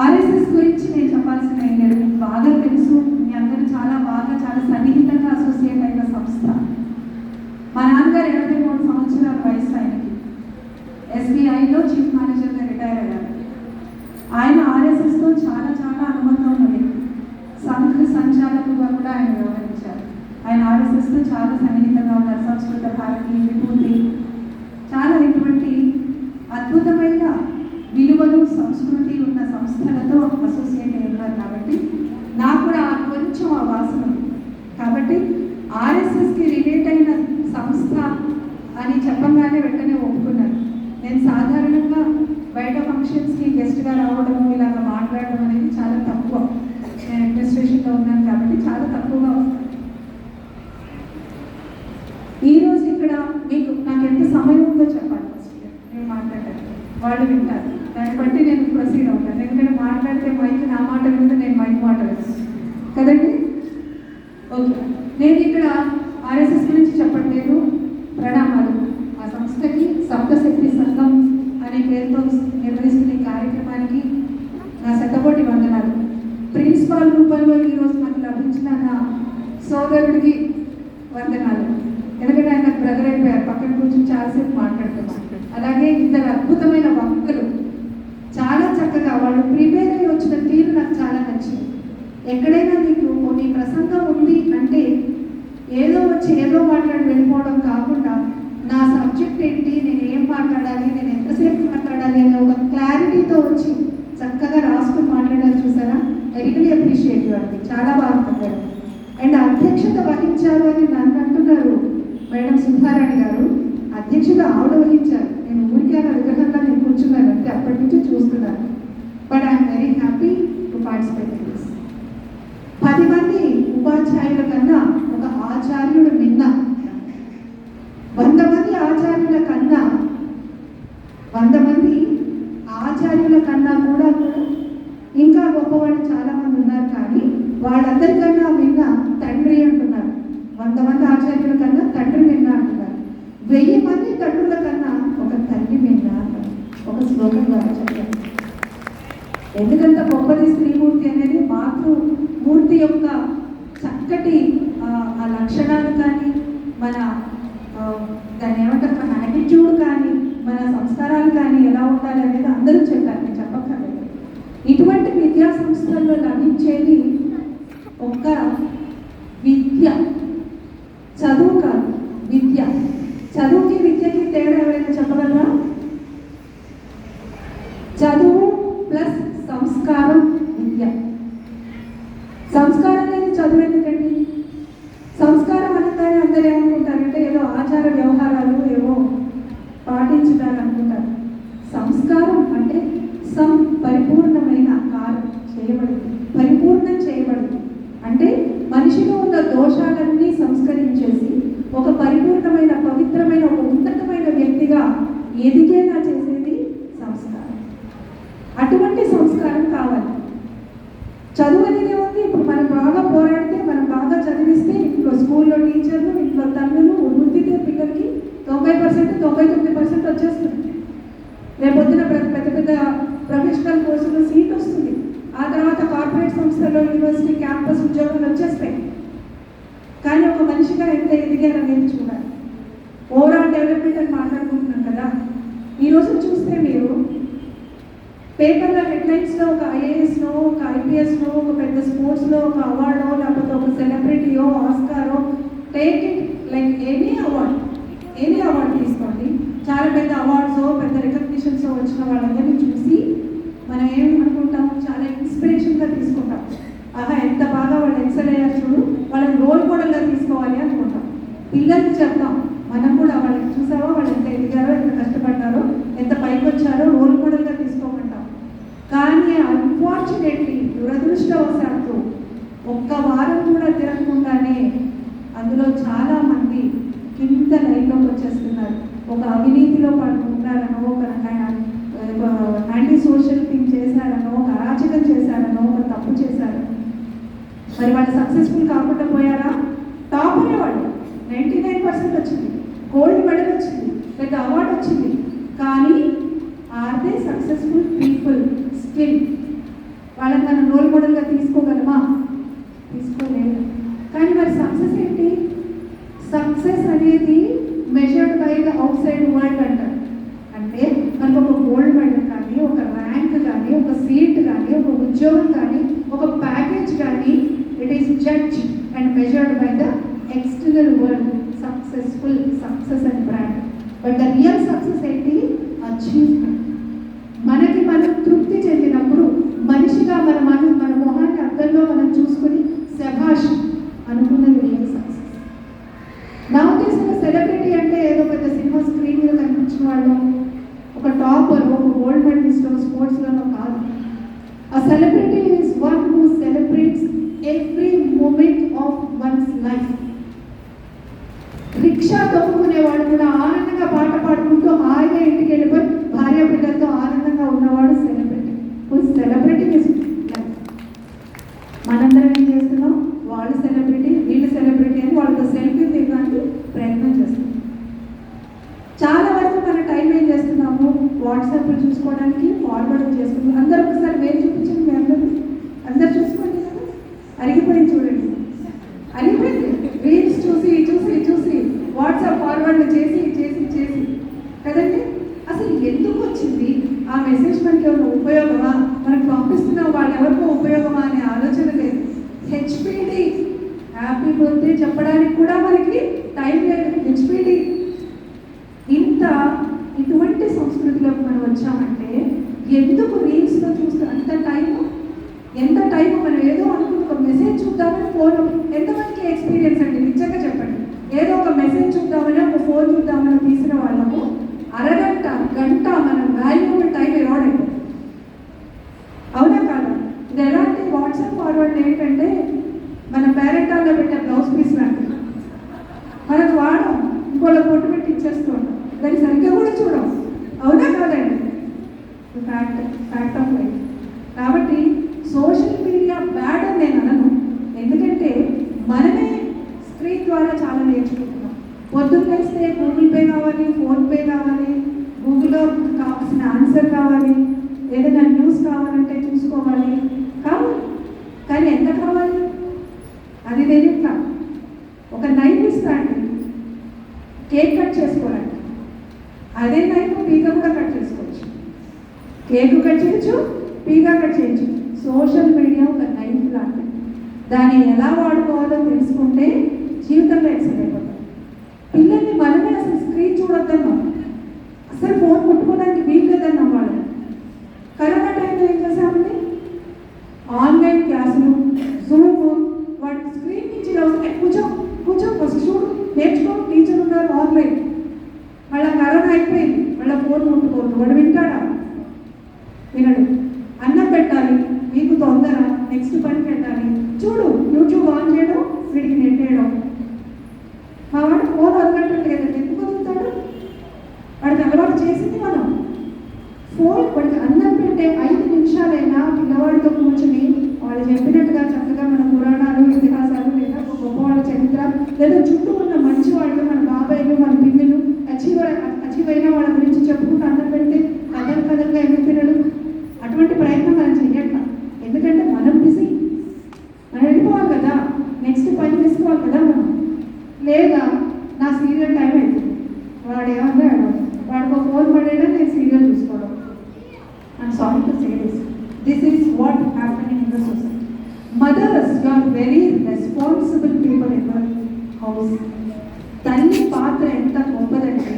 RSS గురించి నేను చెప్పాల్సిన ఏం లేదు, మీకు బాగా తెలుసు. మీ అందరూ చాలా సన్నిహితంగా అసోసియేట్ అయిన సంస్థ. మా నాన్నగారు 83 సంవత్సరాల వయసు ఆయనకి. ఎస్బీఐలో చీఫ్ మేనేజర్గా రిటైర్ అయ్యారు. ఆయన ఆర్ఎస్ఎస్తో చాలా అనుబంధం ఉన్నది. సంఘ సంచాలకులుగా కూడా ఆయన వ్యవహరించారు. ఆయన ఆర్ఎస్ఎస్తో చాలా సన్నిహితంగా ఉన్నారు. సంస్కృత భారతి, విభూతి, చాలా ఇటువంటి అద్భుతమైన విలువలు, సంస్కృతి ఉన్న సంస్థలతో అసోసియేట్ అయి ఉన్నారు. కాబట్టి నాకు కూడా కొంచెం ఆ వాసన ఉంది. కాబట్టి ఆర్ఎస్ఎస్కి రిలేట్ అయిన సంస్థ అని చెప్పగానే వెంటనే ఒప్పుకున్నాను. నేను సాధారణంగా బయట ఫంక్షన్స్కి గెస్ట్గా రావడం, ఇలాగ మాట్లాడడం అనేది చాలా తక్కువ. నేను అడ్మినిస్ట్రేషన్లో ఉన్నాను కాబట్టి చాలా తక్కువగా వస్తాను. ఈరోజు ఇక్కడ మీకు నాకు ఎంత సమయం ఉందో చెప్పాలి. ఫస్ట్ నేను మాట్లాడాను, వాళ్ళు వింటారు. దాన్ని బట్టి నేను ప్రొసీడ్ అవుతాను. ఎందుకంటే మాట్లాడితే మైక్ నా మాట మీద నేను మైక్ మాట్లాడతాను కదండి. ఓకే, నేను ఇక్కడ ఆర్ఎస్ఎస్ గురించి చెప్పట్లేదు. ప్రణామాలు. ఆ సంస్థకి సప్తశక్తి సంఘం అనే పేరుతో నిర్వహిస్తున్న ఈ కార్యక్రమానికి నా శతకోటి వందనాలు. ప్రిన్సిపాల్ రూపంలో ఈరోజు నాకు లభించిన నా సోదరుడికి వందనాలు. ఎందుకంటే ఆయన బ్రదర్ అయిపోయారు, పక్కన కూర్చొని చాలాసేపు మాట్లాడుతున్నారు. అలాగే ఇద్దరు అద్భుతమైన వక్తలు చాలా చక్కగా వాళ్ళు ప్రిపేర్ అయ్యి వచ్చిన తీరు నాకు చాలా నచ్చింది. ఎక్కడైనా మీకు నీ ప్రసంగం ఉంది అంటే ఏదో వచ్చి ఏదో మాట్లాడి వెళ్ళిపోవడం కాకుండా నా సబ్జెక్ట్ ఏంటి, నేను ఏం మాట్లాడాలి, నేను ఎంతసేపు మాట్లాడాలి అనే ఒక క్లారిటీతో వచ్చి చక్కగా రాసుకుని మాట్లాడాలి. చూసారా, ఐ రియల్లీ అప్రిషియేట్ యు అండి. చాలా బాగా మాట్లాడారు. అండ్ అధ్యక్షత వహించారు అని నన్ను అంటున్నారు మేడం సుధారాణి గారు. అధ్యక్షత ఆవిడ వహించారు. నేను ఊరికే విగ్రహంగా నేను కూర్చున్నాను అంటే అప్పటి నుంచి చూస్తున్నాను. But I'm very happy to participate in this. 10 మంది ఉపాధ్యాయుల కన్నా ఒక ఆచార్యుడు నిన్న, 100 మంది ఆచార్యుల కన్నా 100 మంది ఆచార్యుల కన్నా కూడా ఇంకా గొప్పవాళ్ళు చాలా మంది ఉన్నారు. కానీ వాళ్ళందరికన్నా విన్న తండ్రి అంటున్నారు. 100 మంది ఆచార్యుల కన్నా తండ్రి విన్నా అంటున్నారు. 1000 మంది తండ్రుల కన్నా ఒక తల్లి విన్నా అంటారు. ఒక శ్లోకం ద్వారా చెప్పారు. ఎందుకంత గొప్పది స్త్రీమూర్తి అనేది, మాతృమూర్తి యొక్క చక్కటి ఆ లక్షణాలు కానీ, మన దాన్ని ఏమంటారు, మన యాటిట్యూడ్ కానీ, మన సంస్కారాలు కానీ ఎలా ఉండాలి అనేది అందరూ చెప్పారు. నేను చెప్పక్కర్లేదు. ఇటువంటి విద్యా సంస్థల్లో లభించేది ఒక విద్య, చదువు కాదు, విద్య. చదువుకి విద్యకి తేడా ఎవరైనా చెప్పగలరా? చదువు ప్లస్ సంస్కారం విద్య. సంస్కారం అనేది చదువు ఎందుకండి? సంస్కారం అనగానే అందరూ ఏమనుకుంటారంటే ఏదో ఆచార వ్యవహారాలు ఏవో పాటించుతారు అనుకుంటారు. సంస్కారం అంటే పరిపూర్ణమైన పరిపూర్ణం చేయబడింది. అంటే మనిషిలో ఉన్న దోషాలన్నీ సంస్కరించేసి ఒక పరిపూర్ణమైన, పవిత్రమైన, ఒక ఉన్నతమైన వ్యక్తిగా ఎదిగేలా చేసేది సంస్కారం. అటువంటి సంస్కారం కావాలి. చదువు అనేది ఉంది. ఇప్పుడు మనం బాగా పోరాడితే, మనం బాగా చదివిస్తే, ఇంట్లో స్కూల్లో టీచర్లు, ఇంట్లో తల్లులు వృత్తితే పిల్లలకి 90%, 99% వచ్చేస్తుంది. రేపొద్దున పెద్ద ప్రొఫెషనల్ కోర్సులో సీట్ వస్తుంది. ఆ తర్వాత కార్పొరేట్ సంస్థల్లో యూనివర్సిటీ క్యాంపస్ ఉద్యోగాలు వచ్చేస్తాయి. కానీ ఒక మనిషిగా ఎంత ఎదిగారనేది చూడాలి. ఓవరాల్ డెవలప్మెంట్ అని మాట్లాడుకుంటున్నాం కదా. ఈరోజు చూస్తే మీరు పేపర్లో హెడ్లైన్స్లో ఒక ఐఏఎస్నో, ఒక ఐపీఎస్నో, ఒక పెద్ద స్పోర్ట్స్లో ఒక అవార్డో, లేకపోతే ఒక సెలబ్రిటీయో, ఆస్కారో, take it like any award తీసుకోండి. చాలా పెద్ద అవార్డ్స్, పెద్ద రికగ్నిషన్స్ వచ్చిన వాళ్ళందరినీ చూసి మనం ఏమనుకుంటాం, చాలా ఇన్స్పిరేషన్గా తీసుకుంటాం. ఆహా, ఎంత బాగా వాళ్ళు ఎక్సెల్ అయ్యారు చూడు, వాళ్ళని రోల్ మోడల్గా తీసుకోవాలి అనుకుంటాం. పిల్లలకి చెప్తాం, మనం కూడా వాళ్ళకి చూసావో వాళ్ళు ఎంత ఎదిగారో, ఎంత కష్టపడ్డారో, ఎంత పైకి వచ్చారో రోల్ మోడల్గా తీసుకోమంటాం. కానీ అన్ఫార్చునేట్లీ, దురదృష్టవశాత్తు ఒక్క వారం కూడా తిరగకుండానే అందులో చాలామంది కింద లైన్లోకి వచ్చేస్తున్నారు. ఒక అవినీతిలో ఉన్నారనో, ఒక యాంటీ సోషల్ థింగ్ చేశారనో, ఒక అరాచకం చేశారనో, ఒక తప్పు చేశారనో. మరి వాళ్ళు సక్సెస్ఫుల్ కాకుండా పోయారా? టాపరే వాళ్ళు. 99% వచ్చింది, గోల్డ్ మెడల్ వచ్చింది, పెద్ద అవార్డు వచ్చింది. కానీ are they successful people still వాళ్ళని మనం రోల్ మోడల్గా తీసుకోగలమా? తీసుకోలేదు. కానీ మరి సక్సెస్ ఏంటి? సక్సెస్ అనేది measured by the out side world అంటారు. అంటే మనకు ఒక గోల్డ్ మెడల్ కానీ, ఒక ర్యాంక్ కానీ, ఒక సీట్ కానీ, ఒక ఉద్యోగం కానీ, ఒక ప్యాకేజ్ కానీ, it is judge and measured by the external world. Successful success and brand. But the real success ఏంటి? అచీవ్మెంట్. మనకి మనం తృప్తి చెందినప్పుడు, మనిషిగా మన మొహాన్ని అద్దంలో మనం చూసుకుని శభాష్ అనుకున్నది రియల్ సక్సెస్. నా ఉద్దేశంలో సెలబ్రిటీ అంటే ఏదో పెద్ద సినిమా స్క్రీన్ మీద కనిపించిన వాళ్ళు, ఒక టాపర్, ఒక గోల్డ్ మెడలిస్ట్, ఒక స్పోర్ట్స్లోనో కాదు. A celebrity is one who celebrates every moment of one's life. Rickshaw తొక్కుకునేవాడు కూడా ఆనందంగా పాట పాడుకుంటూ హాయిగా ఇంటికి వెళ్ళిపోయి భార్య బిడ్డలతో ఆనందంగా ఉన్నవాడు సెలబ్రిటీ. సెలబ్రిటీ మనందరం ఏం చేస్తున్నాం? వాళ్ళు సెలబ్రిటీ, వీళ్ళు సెలబ్రిటీ అని వాళ్ళతో సెల్ఫీ దిగడానికి ప్రయత్నం చేస్తున్నాం. చాలా వరకు మన టైం ఏం చేస్తున్నాము? వాట్సాప్లో చూసుకోవడానికి ఫార్వర్డ్ చేసుకుంటాం. అందరూ ఒకసారి వేరు చూపించండి. మీ అందరూ చూసుకోండి కదా, అరిగిపోయింది చూడండి, అరిగిపోయింది. రీల్స్ చూసి చూసి చూసి వాట్సాప్ ఫార్వర్డ్ చేసి చేసి చేసి కదండి. అసలు ఎందుకు వచ్చింది ఆ మెసేజ్? మనకి ఎవరు ఉపయోగమా? మనకు పంపిస్తున్నాం వాళ్ళు ఎవరికో ఉపయోగమా అనే ఆలోచన లేదు. హెచ్పిడి హ్యాపీ బర్త్డే చెప్పడానికి కూడా మనకి టైం లేదు. హెచ్పిడి ఇటువంటి సంస్కృతిలోకి మనం వచ్చామంటే ఎందుకు రీల్స్లో చూస్తే ఎంత టైం మనం ఏదో అనుకుని ఒక మెసేజ్ చూద్దామని ఫోన్. ఎంతమందికి ఎక్స్పీరియన్స్ అండి నిజంగా చెప్పండి? ఏదో ఒక మెసేజ్ చూద్దామని, ఒక ఫోన్ చూద్దామని తీసిన వాళ్ళము అరగంట గంట మన వాల్యూబుల్ టైం ఎవార్డ్ అయిపోతుంది. అవునా కాదా? ఇది ఎలాంటి వాట్సాప్ ఫార్వర్డ్ ఏంటంటే మన పేరెంటాల్లో పెట్టే బ్లౌజ్ పీస్ లాంటిది. మనకు వాడం ఇంకోళ్ళ పొట్టు పెట్టి ఇచ్చేస్తూ ఉంటాం. దాన్ని సరిగ్గా కూడా చూడం. అవునా కాదండి? Fact of life. కాబట్టి సోషల్ మీడియా బ్యాడ్ అని నేను అనను. ఎందుకంటే మనమే స్క్రీన్ ద్వారా చాలా నేర్చుకుంటున్నాం. పొద్దున్న వేస్తే గూగుల్ పే కావాలి, ఫోన్పే కావాలి, గూగుల్లో కావాల్సిన ఆన్సర్ కావాలి, ఏదైనా న్యూస్ కావాలంటే చూసుకోవాలి. కానీ ఎంత కావాలి? అది తెలియట్లా. ఒక నైఫ్ ఇస్తాండి కేక్ కట్ చేసుకోవాలండి. అదే నైఫ్ పీగా కూడా కట్ చేసుకోవచ్చు. కేక్ కట్ చేయొచ్చు, పీగా కట్ చేయొచ్చు. సోషల్ మీడియా ఒక నైఫ్ లాంటిది. దాన్ని ఎలా వాడుకోవాలో తెలుసుకుంటే జీవితంలో ఎక్సెల్ అయిపోతాం. పిల్లల్ని మనమే అసలు స్క్రీన్ చూడొద్దన్నాం, అసలు ఫోన్ ముట్టుకోవడానికి వీలు లేదన్నాం వాళ్ళని. కరోనా టైంలో ఏం చేసామండి? ఆన్లైన్ క్లాసులు, జూమ్, వాటి స్క్రీన్ నుంచి వస్తే కూర్చో ఫస్ట్ చూడు, నేర్చుకో, టీచర్ ఉన్నారు ఆన్లైన్. మళ్ళీ కరోనా అయిపోయింది, మళ్ళీ ఫోన్ ముట్టుకోవద్దు. వాడు వింటాడా? వినడు. అన్నం పెట్టాలి, మీకు తొందర, నెక్స్ట్ పని పెట్టాలి, చూడు యూట్యూబ్ ఆన్ చేయడం, వీడికి నెట్టేయడం. మా వాడు ఫోన్ వదలట్లేదు. ఎందుకు వదులుతాడు? వాడికి అలవాటు చేసింది మనం. ఫోన్ వాడికి అన్నం పెట్టే 5 నిమిషాలైనా పిల్లవాడితో కూర్చుని వాళ్ళు చెప్పినట్టుగా చక్కగా మన పురాణాలు, ఇతిహాసాలు, లేదా ఒక గొప్పవాళ్ళ చరిత్ర, లేదా చుట్టూ ఉన్న మంచి వాళ్ళు, మన బాబాయిలు, మన పిల్లలు, అచీవ్ అయిన వాళ్ళ గురించి చెప్పుకుంటూ అన్నం పెడితే కథలుగా ఎందుకు తినడు? అటువంటి ప్రయత్నం మనం చెయ్యట్లా. ఎందుకంటే మనం బిజీ, మనం వెళ్ళిపోవాలి కదా, నెక్స్ట్ పని తీసుకోవాలి కదా మనం. లేదా నా సీరియల్ టైం అవుతుంది, వాడు ఏమన్నా వాడికి ఒక ఫోన్ పడేయడం, నేను సీరియల్ చూసుకోవడం. I'm sorry to say this is what happening in the society. Mothers, you are very responsible people in your house. తల్లి పాత్ర ఎంత గొప్పదంటే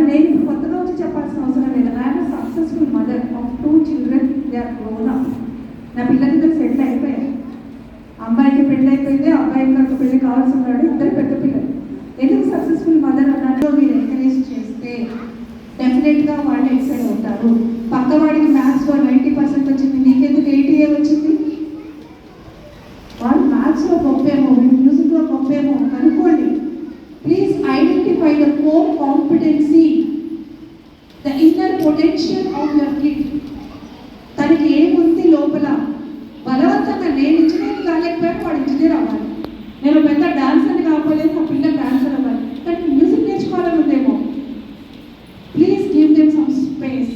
నేను కొత్తగా వచ్చి చెప్పాల్సిన అవసరం లేదు. I'm successful mother of 2 children. They are grown up. నా పిల్లలిద్దరు సెటిల్ అయిపోయారు. అమ్మాయికి పెళ్ళి అయిపోయింది, అబ్బాయికి నాకు పెళ్ళి కావాల్సి ఉన్నాడు, ఇద్దరు పెద్ద పిల్లలు. ఎందుకు సక్సెస్ఫుల్ మదర్ అన్నట్లు మీరు ఎంకరేజ్ చేస్తే డెఫినెట్గా వాళ్ళు ఎక్సైడ్ అవుతారు. పక్కవాడికి మ్యాథ్స్లో 90% వచ్చింది, నీకెందుకు 80 వచ్చింది? వాళ్ళు మ్యాథ్స్లో గొప్పేమో, మ్యూజిక్లో గొప్పేమో కనుక్కోండి. Please identify the core competency, the inner potential of your kid. తనకి ఏముంది లోపల? బలవంతంగా నేను ఇంజనీరింగ్ కాలేకపోయాను, వాడు ఇంజనీర్ అవ్వాలి. నేను పెద్ద డాన్సర్ని కాకపోలేదు, నా పిల్లలు డాన్సర్ అవ్వాలి. కానీ మ్యూజిక్ నేర్చుకోవాలని ఉందేమో. Please give them some space.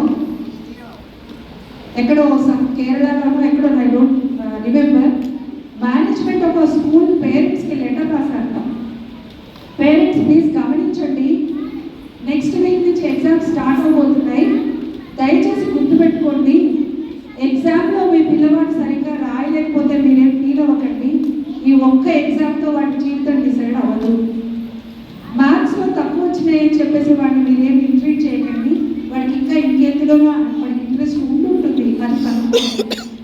ఉంది. ఎక్కడో కేరళలోనో ఎక్కడో ఐ డోంట్ రిమెంబర్, మేనేజ్మెంట్ ఒక స్కూల్ పేరెంట్స్కి లెటర్ రాశారట. పేరెంట్స్ ప్లీజ్ గమనించండి, నెక్స్ట్ వీక్ నుంచి ఎగ్జామ్స్ స్టార్ట్ అవబోతున్నాయి, దయచేసి గుర్తుపెట్టుకోండి, ఎగ్జామ్లో మీ పిల్లవాడు సరిగ్గా రాయలేకపోతే మీరేం ఫీల్ అవ్వకండి, ఈ ఒక్క ఎగ్జామ్తో వాడి జీవితం డిసైడ్ అవ్వదు. మ్యాథ్స్లో తక్కువ వచ్చినాయని చెప్పేసి వాడిని మీరేం ఇంట్రీట్ చేయకండి, వాడికి ఇంకా ఇంకెందులో వాడికి ఇంట్రెస్ట్ ఉంటుంది అది కనుక్కోండి.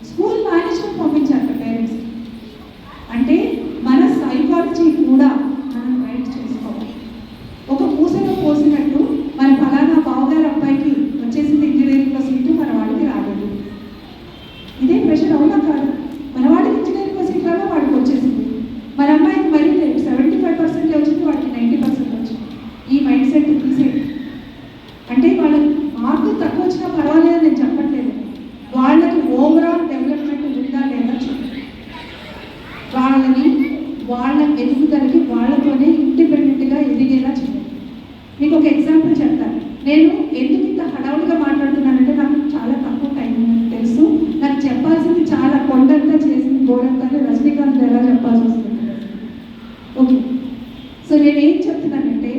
స్కూల్ మేనేజ్మెంట్ పంపించారు పేరెంట్స్. అంటే మన సైకాలజీ కూడా మనం రైట్ చేసుకోవాలి. ఒక పూసలో పోసినట్టు మన ఫలానా బావగారు అబ్బాయికి వచ్చేసింది ఇంజనీరింగ్లో సీటు, మన వాడికి రాలేదు. ఇదే ప్రెషర్ అవునా కాదు? మన వాడికి ఇంజనీరింగ్లో సీట్ రాగా వాడికి వచ్చేసింది, మన అమ్మాయికి మరీ 75% వచ్చింది, వాడికి 90% వచ్చింది. ఈ మైండ్ సెట్ తీసేది. అంటే వాళ్ళకి మార్కులు తక్కువ వచ్చినా పర్వాలేదు నేను చెప్పట్లేదు, వాళ్ళకి ఓవరాల్ డెవలప్మెంట్ ఉందా లేదా చూడండి. వాళ్ళ ఎదుగుదలకి వాళ్ళతోనే ఇండిపెండెంట్గా ఎదిగేలా చేయాలి. మీకు ఒక ఎగ్జాంపుల్ చెప్తాను. నేను ఎందుకు ఇంత హడావుడిగా మాట్లాడుతున్నానంటే నాకు చాలా తక్కువ టైం తెలుసు. నాకు చెప్పాల్సింది చాలా కొండంతా చేసింది గోడంతా రజనీకాంత్ ఎలా చెప్పాల్సి వస్తుంది. ఓకే, సో నేనేం చెప్తున్నానంటే,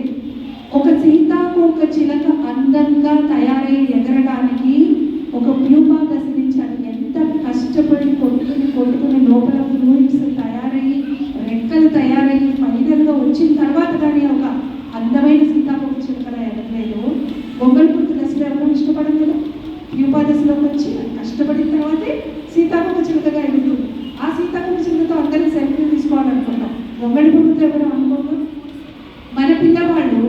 ఒక సీతాకోక చిలక అందంగా తయారై ఎగరడానికి ఒక ప్యూపా దశ నుంచి అది ఎంత కష్టపడి కొట్టుకుని లోపల ఫ్లూయిడ్స్ తయారయ్యి రెక్కలు తయారయ్యి ఫైనల్గా వచ్చిన తర్వాత కానీ ఒక అందమైన సీతాకోక చిలకలా ఎగరలేదు. బొమ్మలపుట్టు దశలో ఎవరు ఇష్టపడలేదు, ప్యూపా దశలోకి వచ్చి కష్టపడిన తర్వాతే సీతాకోక చిలకగా ఎగురుతుంది. ఆ సీతాకోక చిలకతో అందరికీ సెల్ఫీ తీసుకోవాలనుకుంటాం, బొమ్మలపుట్టుతో ఎవరు అనుకోరు. మన పిల్లవాళ్ళు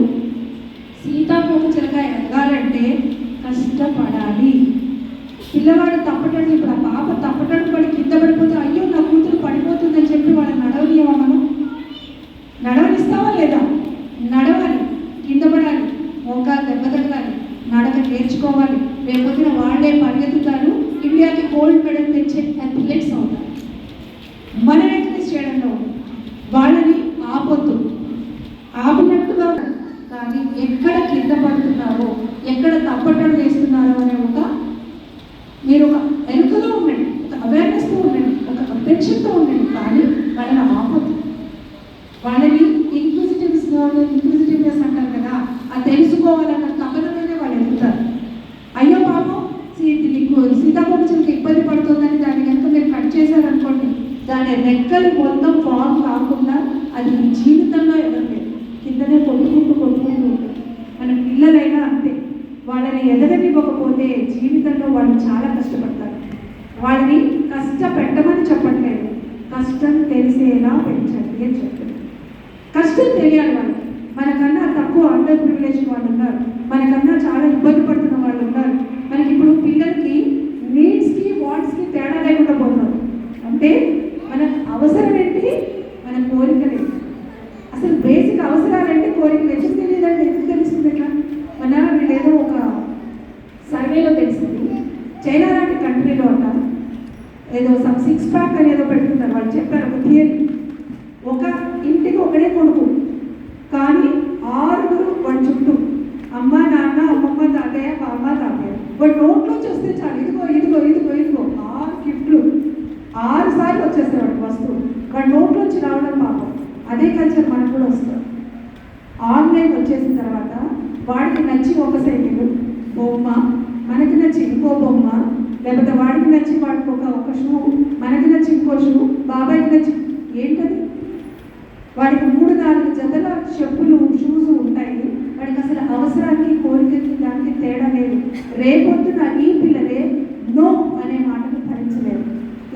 సీతాకోక చిలక ఎదగాలంటే కష్టపడాలి. పిల్లవాడు తప్పటడు, ఇప్పుడు ఆ పాప తప్పటడు పడి కింద పడిపోతే అయ్యో నా కూతురు పడిపోతుందని చెప్పి వాళ్ళని నడవనియవా? మనం నడవనిస్తావా లేదా? నడవాలి, కింద పడాలి, మోకాలు దెబ్బ తగలాలి, నడక నేర్చుకోవాలి. రేపొద్దున వాళ్ళే పరిగెత్తుతారు, ఇండియాకి గోల్డ్ మెడల్ తెచ్చే అథ్లెట్స్ అవుతారు. మనం ఎంకరేజ్ చేయడంలో వాళ్ళని ఆపొద్దు, ఆపినట్టుగా కానీ ఎక్కడ కింద పడుతున్నారో, ఎక్కడ తప్పటం వేస్తున్నారో అనే మీరు ఒక ఎరుకలో ఉండండి, ఒక అవేర్నెస్తో ఉండండి, ఒక అటెన్షన్తో ఉండండి. కానీ వాళ్ళని ఆపొద్దు. వాళ్ళని ఇంక్విజిటివ్నెస్ అంటారు కదా, అది తెలుసుకోవాలన్న తపనలోనే వాళ్ళు ఎదుగుతారు. అయ్యో పాపం సీతాకోక చిలుక ఇబ్బంది పడుతుందని దాన్ని కనుక మీరు కట్ చేశారనుకోండి, దాని రెక్కలు మొత్తం ఫామ్ కాకుండా అది జీవితంలో ఎదగలేదు, కిందనే కొట్టుకుంటూ ఉంటుంది. మన పిల్లలైనా అంతే, వాళ్ళని ఎదగనివ్వకపోతే జీవితంలో వాళ్ళు చాలా కష్టపడతారు. వాళ్ళని కష్టపెట్టమని చెప్పట్లేదు, కష్టం తెలిసేలా పెంచండి అని చెప్పండి. కష్టం తెలియాలి వాళ్ళకి. మనకన్నా తక్కువ అండర్ ప్రివిలేజ్ వాళ్ళు ఉన్నారు, మనకన్నా చాలా ఇబ్బంది పడుతున్న వాళ్ళు ఉన్నారు. మనకి ఇప్పుడు పిల్లలకి నీడ్స్కి వాంట్స్కి తేడా లేకుండా పోతున్నారు. అంటే మన అవసరం ఏంటి, మన కోరికలు. అసలు బేసిక్ అవసరాలంటే కోరికలు ఎందుకు తెలియదండి? ఎందుకు తెలుస్తుంది? ఎట్లా మన వీళ్ళేదో ఒక సర్వేలో తెలిసింది, చైనా లాంటి కంట్రీలో అంట ఏదో సమ్ 6 ప్యాక్ అని ఏదో పెడుతున్నారు. వాళ్ళు చెప్పారు ఒక థియరీ, ఒక ఇంటికి ఒకడే కొడుకు, కానీ 6 వాడి చుట్టూ అమ్మ నాన్న అమ్మమ్మ తాతయ్య బామ్మ తాతయ్య. వాడు నోట్లోంచి వస్తే చాలు, ఇదిగో ఇదిగో ఇదిగో ఇదిగో 6 గిఫ్ట్లు 6 సార్లు వచ్చేస్తాయి వాడి వస్తువు. వాడి నోట్లోంచి రావడం పాపం. అదే కల్చర్ మనకు కూడా వస్తుంది. ఆన్లైన్ వచ్చేసిన తర్వాత వాడికి నచ్చి ఒక సైకిల్ బొమ్మ, మనకి నచ్చి ఇంకో బొమ్మ, లేకపోతే వాడికి నచ్చి వాడికి ఒక షూ, మనకి నచ్చి ఇంకో షూ, బాబాయ్కి నచ్చి ఏంటది? వాడికి 3-4 జతల చెప్పులు షూస్ ఉంటాయి. వాడికి అసలు అవసరానికి కోరికకి దానికి తేడా లేదు. రేపొద్దున ఈ పిల్లలే నో అనే మాటను భరించలేరు.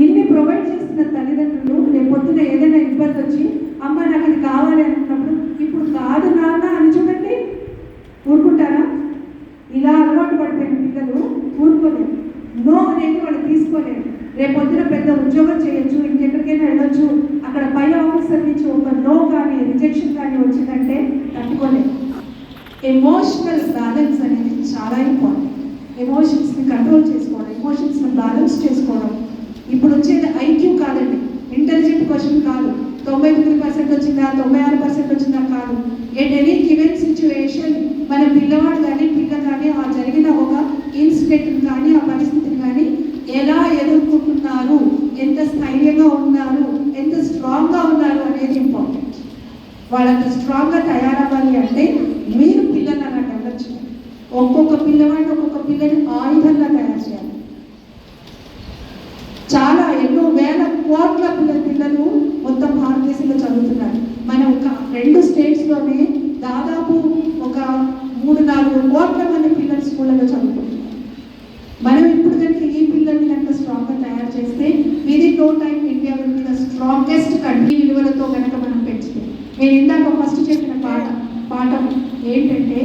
ఇన్ని ప్రొవైడ్ చేస్తున్న తల్లిదండ్రులు రేపొద్దున ఏదైనా ఇబ్బంది వచ్చి అమ్మ నాకు ఇది కావాలి అనుకున్నప్పుడు ఇప్పుడు కాదు నాన్న అని చూడండి, ఊరుకుంటారా? ఇలా అలవాటు పడిపోయిన పిల్లలు ఊరుకోలేరు. నో అనేది వాళ్ళు తీసుకోలేరు. రేపొద్దున పెద్ద ఉద్యోగం చేయొచ్చు, ఇంకెక్కడికైనా వెళ్ళొచ్చు, అక్కడ పై ఆఫీసర్ నుంచి ఒక నో కానీ రిజెక్షన్ కానీ వచ్చిందంటే తట్టుకోలేరు. ఎమోషనల్ బ్యాలెన్స్ అనేది చాలా ఇంపార్టెంట్. ఎమోషన్స్ని కంట్రోల్ చేసుకోవడం, ఎమోషన్స్ని బ్యాలెన్స్ చేసుకోవడం. ఇప్పుడు వచ్చేది ఐక్యూ కాదండి, ఇంటెలిజెంట్ క్వశ్చన్ కాదు, 99% వచ్చిందా 96% వచ్చిందా కాదు. ఎట్ ఎనీ గివెన్ సిచ్యువేషన్ మన పిల్లవాడు కానీ పిల్ల కానీ ఆ జరిగిన ఒక ఇన్సిడెంట్ చాలా ఎన్నో వేల కోట్ల పిల్లలు మొత్తం భారతదేశంలో చదువుతున్నారు. మనం ఒక 2 స్టేట్స్లోనే దాదాపు ఒక 3-4 కోట్ల మంది పిల్లలు స్కూళ్ళలో చదువుకుంటున్నారు. మనం ఇప్పుడు కనుక ఈ పిల్లల్ని కనుక స్ట్రాంగ్గా తయారు చేస్తే within no time India will be the strongest country విలువలతో కనుక మనం పెంచితే. నేను ఇందాక ఫస్ట్ చెప్పిన పాఠం ఏంటంటే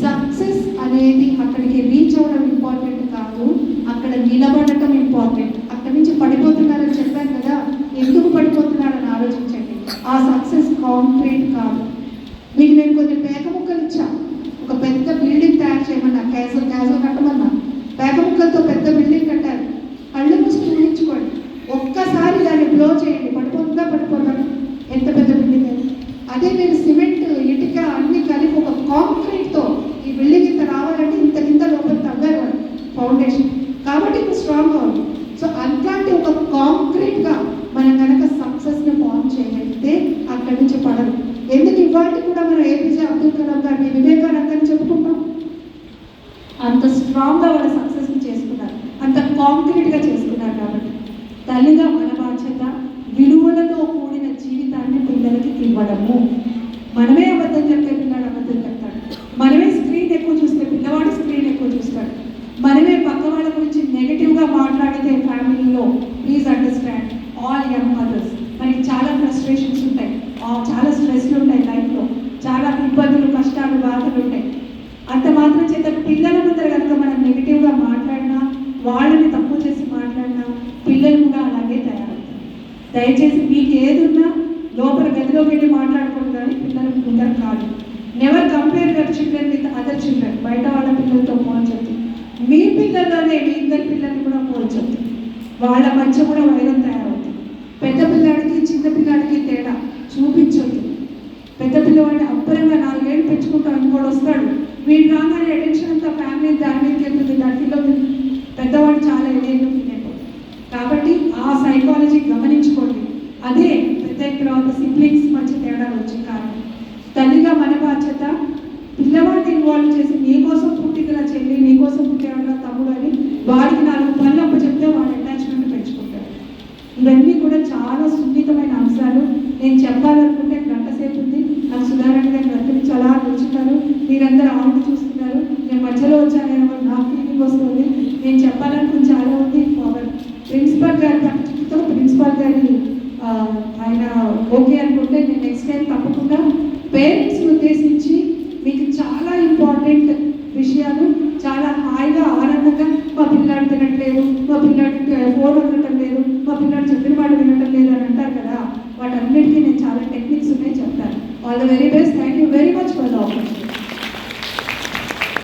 సక్సెస్ అనేది అక్కడికి రీచ్ అవ్వడం ఇంపార్టెంట్ కాదు, అక్కడ నిలబడటం ఇంపార్టెంట్. అక్కడి నుంచి పడిపోతున్నారని చెప్పాను కదా, ఎందుకు పడిపోతున్నారని ఆలోచించండి. ఆ సక్సెస్ కాంక్రీట్ కాదు. మీకు నేను కొన్ని పేక ముక్కలు ఇచ్చా, ఒక పెద్ద బిల్డింగ్ తయారు చేయమన్నా, క్యాజల్ కట్టమన్నా, పేక ముక్కలతో పెద్ద బిల్డింగ్ కట్టారు. కళ్ళు మూసుకుని ఊహించుకోండి, ఒక్కసారి దాన్ని బ్లో చేయండి, పడిపోతుందా? ఎంత పెద్ద బిల్డింగ్ అది. అదే మీరు సిమెంట్, ఇటుక అన్ని కలిపి ఒక కాంక్రీట్తో ఈ బిల్డింగ్ ఇంత రావాలంటే ఇంత లోపల తగ్గారు వాళ్ళు ఫౌండేషన్, కాబట్టి ఇప్పుడు స్ట్రాంగ్ అవ్వాలి. సో అట్లాంటి ఒక కాంక్రీట్గా మనం కనుక సక్సెస్ని ఫామ్ చేయగలిగితే అక్కడి నుంచి పడరు. ఎందుకు ఇవాళ కూడా మనం ఏపీజే అబ్దుల్ కలాం గారిని, వివేకానందని చెప్పుకుంటాం. అంత స్ట్రాంగ్గా వాళ్ళ సక్సెస్ని చేసుకున్నారు, అంత కాంక్రీట్గా చేసుకున్నారు. కాబట్టి తల్లిగా మన బాధ్యత విలువలతో కూడిన జీవితాన్ని పిల్లలకి ఇవ్వడము. మనమే అబద్ధం చెప్తే పిల్లలు అబద్ధం చెప్తాడు, మనమే స్క్రీన్ ఎక్కువ చూస్తే పిల్లవాడు స్క్రీన్ ఎక్కువ చూస్తాడు, మనమే పక్క వాళ్ళ గురించి నెగిటివ్గా మాట్లాడితే ఫ్యామిలీలో please understand all young mothers. మనకి చాలా ఫ్రస్ట్రేషన్స్ ఉంటాయి, చాలా స్ట్రెస్లు ఉంటాయి లైఫ్లో, చాలా ఇబ్బందులు, కష్టాలు, బాధలు ఉంటాయి. అంత మాత్రం చేత పిల్లల ముందర కనుక మనం నెగిటివ్గా మాట్లాడినా, వాళ్ళని తక్కువ చేసి మాట్లాడినా పిల్లలు కూడా అలాగే తయారవుతారు. దయచేసి మీకు ఏదున్నా లోపల గదిలోకి వెళ్ళి మాట్లాడుకోండి, కానీ పిల్లల ముందర కాదు. Never compare your children with other children. బయట వాళ్ళ పిల్లలతో పోల్చొద్దు, మీ పిల్లల్లోనే మీ ఇద్దరు పిల్లల్ని కూడా పోల్చొద్దు. వాళ్ళ మధ్య కూడా వైరం తయారవుతుంది. పెద్ద పిల్లాడికి చిన్న పిల్లాడికి తేడా చూపించొద్దు. పెద్ద పిల్లవాడిని అబ్బరంగా 4 ఏళ్ళు పెంచుకుంటాం, ఇంకోటి వస్తాడు, వీడు రాగానే అటెన్షన్ అంతా ఫ్యామిలీ దాని మీదకి వెళ్తుంది, దాంట్లో పెద్దవాడు చాలా ఏళ్ళు తినేపోతుంది. కాబట్టి ఆ సైకాలజీ గమనించుకోండి. అదే పెద్ద తర్వాత సిబ్లింగ్స్ మధ్య తేడాలు వచ్చే కారణం. తల్లిగా మన బాధ్యత పిల్లవాడిని ఇన్వాల్వ్ చేసి, నీకోసం పుట్టిన చెల్లి, నీకోసం పుట్టేవాళ్ళ తమ్ముడు అని వాడికి 4 పనులు అప్పు చెప్తే వాడు అటాచ్మెంట్ పెంచుకుంటాడు. ఇవన్నీ కూడా చాలా సున్నితమైన అంశాలు. నేను చెప్పాలనుకుంటే గంట సేపు ఉంది. నాకు సుధారాణి గారు గంట నుంచి అలా కూర్చున్నారు, మీరందరూ ఆవిడ చూస్తున్నారు, నేను మధ్యలో వచ్చాను, నాకు ఫీలింగ్ వస్తుంది. నేను చెప్పాలనుకుని చాలా ఉంది. ప్రిన్సిపాల్ గారి పట్టితో ప్రిన్సిపాల్ గారి ఆయన ఓకే అనుకుంటే నేను నెక్స్ట్ టైం తప్పకుండా పేరెంట్స్ని ఉద్దేశించి మీకు చాలా ఇంపార్టెంట్ విషయాలు చాలా హాయిగా ఆనందంగా, మా పిల్లాడు తినట్లేదు, మా పిల్లాడికి ఫోన్ ఉండటం లేదు, మా పిల్లాడు చెప్పిన మాట వినటం లేదు అని అంటారు కదా, వాటన్నిటికీ నేను చాలా టెక్నిక్స్ ఉన్నాయి చెప్తాను. All the very best. Thank you very much for the opportunity.